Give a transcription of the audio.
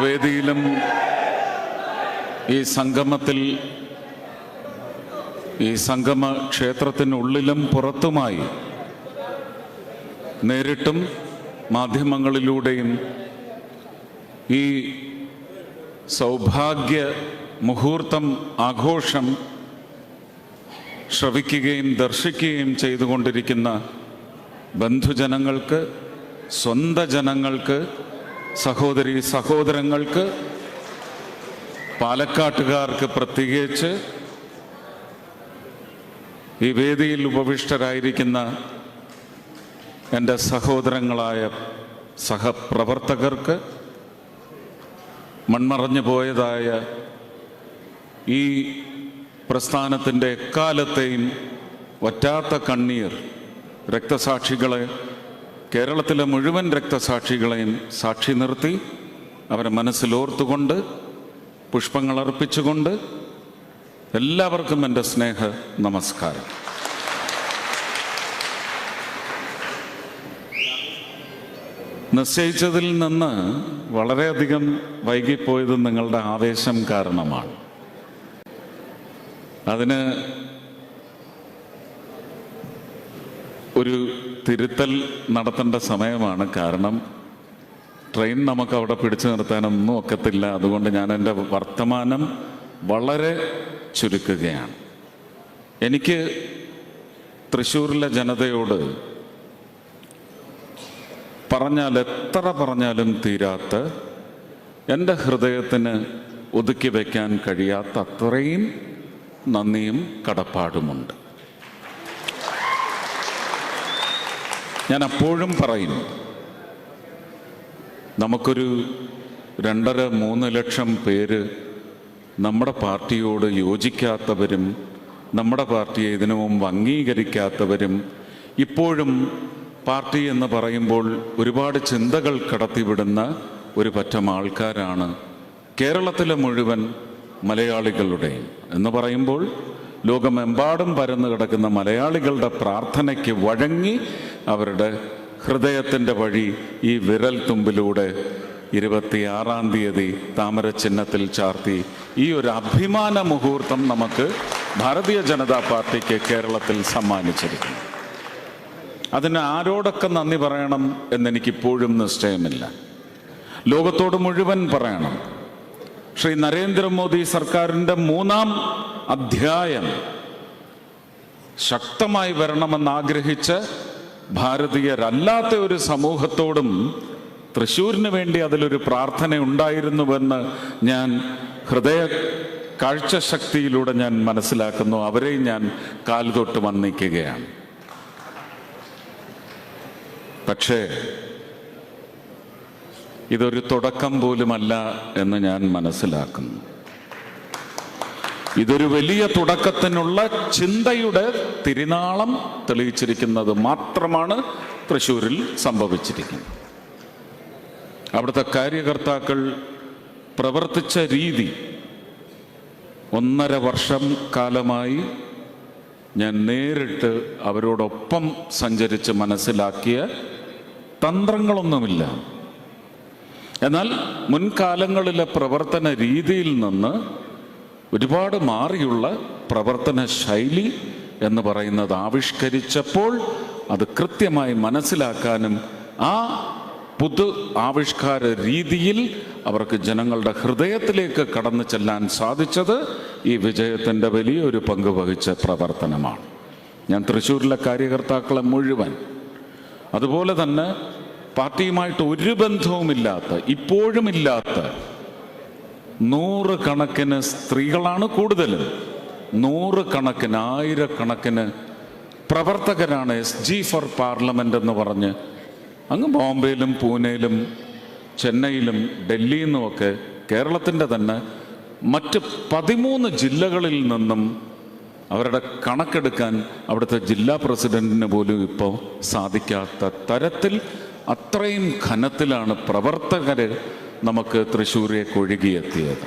വേദിയിലും ഈ സംഗമത്തിൽ, ഈ സംഗമ ക്ഷേത്രത്തിനുള്ളിലും പുറത്തുമായി നേരിട്ടും മാധ്യമങ്ങളിലൂടെയും ഈ സൗഭാഗ്യ മുഹൂർത്തം ആഘോഷം ശ്രവിക്കുകയും ദർശിക്കുകയും ചെയ്തുകൊണ്ടിരിക്കുന്ന ബന്ധുജനങ്ങൾക്ക്, സ്വന്തം ജനങ്ങൾക്ക്, സഹോദരി സഹോദരങ്ങൾക്ക്, പാലക്കാട്ടുകാർക്ക് പ്രത്യേകിച്ച്, ഈ വേദിയിൽ ഉപവിഷ്ടരായിരിക്കുന്ന എൻ്റെ സഹോദരങ്ങളായ സഹപ്രവർത്തകർക്ക്, മൺമറഞ്ഞു പോയതായ ഈ പ്രസ്ഥാനത്തിൻ്റെ എക്കാലത്തെയും വറ്റാത്ത കണ്ണീർ രക്തസാക്ഷികളെ, കേരളത്തിലെ മുഴുവൻ രക്തസാക്ഷികളെയും സാക്ഷി നിർത്തി അവരെ മനസ്സിലോർത്തുകൊണ്ട് പുഷ്പങ്ങൾ അർപ്പിച്ചുകൊണ്ട് എല്ലാവർക്കും എൻ്റെ സ്നേഹ നമസ്കാരം. നിശ്ചയിച്ചതിൽ നിന്ന് വളരെയധികം വൈകിപ്പോയത് നിങ്ങളുടെ ആവേശം കാരണമാണ്. അതിന് ഒരു തിരുത്തൽ നടത്തേണ്ട സമയമാണ്. കാരണം ട്രെയിൻ നമുക്ക് അവിടെ പിടിച്ചു നിർത്താനൊന്നും ഒക്കത്തില്ല. അതുകൊണ്ട് ഞാൻ എൻ്റെ വർത്തമാനം വളരെ ചുരുക്കുകയാണ്. എനിക്ക് തൃശ്ശൂരിലെ ജനതയോട് പറഞ്ഞാൽ എത്ര പറഞ്ഞാലും തീരാത്ത, എൻ്റെ ഹൃദയത്തിന് ഒതുക്കി വയ്ക്കാൻ കഴിയാത്ത അത്രയും നന്ദിയും കടപ്പാടുമുണ്ട്. ഞാൻ അപ്പോഴും പറയും, നമുക്കൊരു 2.5-3 ലക്ഷം പേര് നമ്മുടെ പാർട്ടിയോട് യോജിക്കാത്തവരും നമ്മുടെ പാർട്ടിയെ ഇതിനു മുമ്പ് അംഗീകരിക്കാത്തവരും ഇപ്പോഴും പാർട്ടി എന്ന് പറയുമ്പോൾ ഒരുപാട് ചിന്തകൾ കടത്തിവിടുന്ന ഒരു പറ്റം ആൾക്കാരാണ് കേരളത്തിലെ മുഴുവൻ മലയാളികളുടെയും. എന്ന് പറയുമ്പോൾ ലോകമെമ്പാടും പരന്നു കിടക്കുന്ന മലയാളികളുടെ പ്രാർത്ഥനയ്ക്ക് വഴങ്ങി അവരുടെ ഹൃദയത്തിൻ്റെ വഴി ഈ വിരൽ തുമ്പിലൂടെ 26-ാം തീയതി താമര ചിഹ്നത്തിൽ ചാർത്തി ഈ ഒരു അഭിമാന മുഹൂർത്തം നമുക്ക് ഭാരതീയ ജനതാ പാർട്ടിക്ക് കേരളത്തിൽ സമ്മാനിച്ചിരിക്കുന്നു. അതിന് ആരോടൊക്കെ നന്ദി പറയണം എന്നെനിക്കിപ്പോഴും നിശ്ചയമില്ല. ലോകത്തോട് മുഴുവൻ പറയണം. ശ്രീ നരേന്ദ്രമോദി സർക്കാരിൻ്റെ 3-ാം അധ്യായം ശക്തമായി വരണമെന്നാഗ്രഹിച്ച് ഭാരതീയരല്ലാത്ത ഒരു സമൂഹത്തോടും തൃശ്ശൂരിന് വേണ്ടി അതിലൊരു പ്രാർത്ഥന ഉണ്ടായിരുന്നുവെന്ന് ഞാൻ ഹൃദയ കാഴ്ചശക്തിയിലൂടെ ഞാൻ മനസ്സിലാക്കുന്നു. അവരെയും ഞാൻ കാലുതൊട്ട് വന്ദിക്കുകയാണ്. പക്ഷേ ഇതൊരു തുടക്കം പോലുമല്ല എന്ന് ഞാൻ മനസ്സിലാക്കുന്നു. ഇതൊരു വലിയ തുടക്കത്തിനുള്ള ചിന്തയുടെ തിരുനാളം തെളിയിച്ചിരിക്കുന്നത് മാത്രമാണ് തൃശ്ശൂരിൽ സംഭവിച്ചിരിക്കുന്നത്. അവിടുത്തെ കാര്യകർത്താക്കൾ പ്രവർത്തിച്ച രീതി 1.5 വർഷം കാലമായി ഞാൻ നേരിട്ട് അവരോടൊപ്പം സഞ്ചരിച്ച് മനസ്സിലാക്കിയ തന്ത്രങ്ങളൊന്നുമില്ല. എന്നാൽ മുൻകാലങ്ങളിലെ പ്രവർത്തന രീതിയിൽ നിന്ന് ഒരുപാട് മാറിയുള്ള പ്രവർത്തന ശൈലി എന്ന് പറയുന്നത് ആവിഷ്കരിച്ചപ്പോൾ അത് കൃത്യമായി മനസ്സിലാക്കാനും ആ പുതു ആവിഷ്കാര രീതിയിൽ അവർക്ക് ജനങ്ങളുടെ ഹൃദയത്തിലേക്ക് കടന്നു ചെല്ലാൻ സാധിച്ചത് ഈ വിജയത്തിൻ്റെ വലിയൊരു പങ്ക് വഹിച്ച പ്രവർത്തനമാണ്. ഞാൻ തൃശ്ശൂരിലെ കാര്യകർത്താക്കളെ മുഴുവൻ, അതുപോലെ തന്നെ പാർട്ടിയുമായിട്ട് ഒരു ബന്ധവുമില്ലാത്ത, ഇപ്പോഴും ഇല്ലാത്ത 100 കണക്കിന് സ്ത്രീകളാണ് കൂടുതലും, 100 കണക്കിന് 1000 പ്രവർത്തകരാണ് SG ഫോർ പാർലമെന്റ് എന്ന് പറഞ്ഞ് അങ്ങ് ബോംബെയിലും പൂനെയിലും ചെന്നൈയിലും ഡൽഹിയിൽ നിന്നുമൊക്കെ കേരളത്തിൻ്റെ തന്നെ മറ്റ് 13 ജില്ലകളിൽ നിന്നും അവരുടെ കണക്കെടുക്കാൻ അവിടുത്തെ ജില്ലാ പ്രസിഡന്റിന് പോലും ഇപ്പോൾ സാധിക്കാത്ത തരത്തിൽ അത്രയും ഘനത്തിലാണ് പ്രവർത്തകർ നമുക്ക് തൃശ്ശൂരേക്ക് ഒഴുകിയെത്തിയത്.